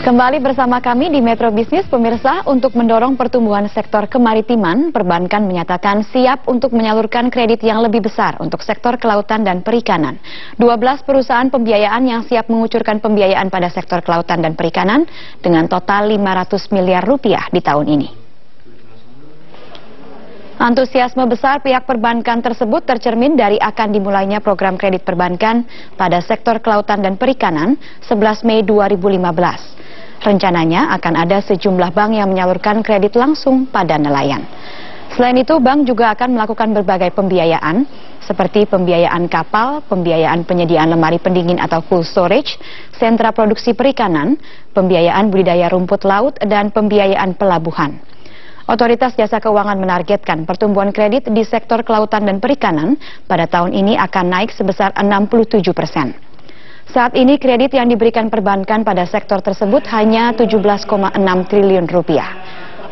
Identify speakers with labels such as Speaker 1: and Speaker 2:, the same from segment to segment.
Speaker 1: Kembali bersama kami di Metro Bisnis, pemirsa. Untuk mendorong pertumbuhan sektor kemaritiman, perbankan menyatakan siap untuk menyalurkan kredit yang lebih besar untuk sektor kelautan dan perikanan. 12 perusahaan pembiayaan yang siap mengucurkan pembiayaan pada sektor kelautan dan perikanan dengan total 500 miliar rupiah di tahun ini. Antusiasme besar pihak perbankan tersebut tercermin dari akan dimulainya program kredit perbankan pada sektor kelautan dan perikanan 11 Mei 2015. Rencananya akan ada sejumlah bank yang menyalurkan kredit langsung pada nelayan. Selain itu, bank juga akan melakukan berbagai pembiayaan seperti pembiayaan kapal, pembiayaan penyediaan lemari pendingin atau cold storage, sentra produksi perikanan, pembiayaan budidaya rumput laut, dan pembiayaan pelabuhan. Otoritas Jasa Keuangan menargetkan pertumbuhan kredit di sektor kelautan dan perikanan pada tahun ini akan naik sebesar 67%. Saat ini kredit yang diberikan perbankan pada sektor tersebut hanya 17,6 triliun rupiah.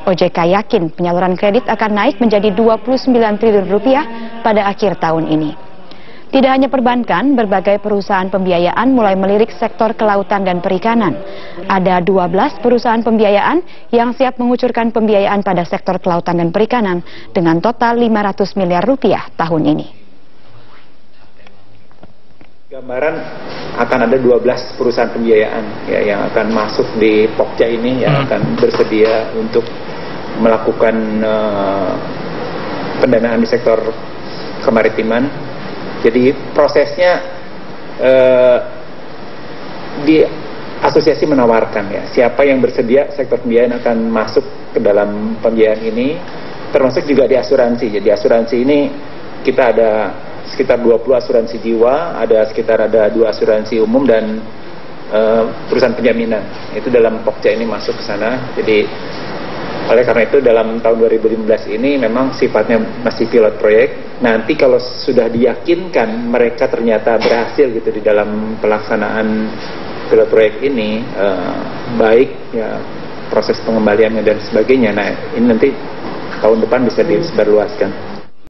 Speaker 1: OJK yakin penyaluran kredit akan naik menjadi 29 triliun rupiah pada akhir tahun ini. Tidak hanya perbankan, berbagai perusahaan pembiayaan mulai melirik sektor kelautan dan perikanan. Ada 12 perusahaan pembiayaan yang siap mengucurkan pembiayaan pada sektor kelautan dan perikanan dengan total 500 miliar rupiah tahun ini.
Speaker 2: Gambaran akan ada 12 perusahaan pembiayaan ya, yang akan masuk di Pokja ini, yang akan bersedia untuk melakukan pendanaan di sektor kemaritiman. Jadi prosesnya di asosiasi menawarkan ya, siapa yang bersedia sektor pembiayaan akan masuk ke dalam pembiayaan ini, termasuk juga di asuransi. Jadi asuransi ini kita ada sekitar 20 asuransi jiwa, ada 2 asuransi umum dan perusahaan penjaminan. Itu dalam Pokja ini masuk ke sana. Jadi oleh karena itu dalam tahun 2015 ini memang sifatnya masih pilot proyek. Nanti kalau sudah diyakinkan mereka ternyata berhasil gitu di dalam pelaksanaan pilot proyek ini, baik ya proses pengembaliannya dan sebagainya. Nah ini nanti tahun depan bisa disebarluaskan.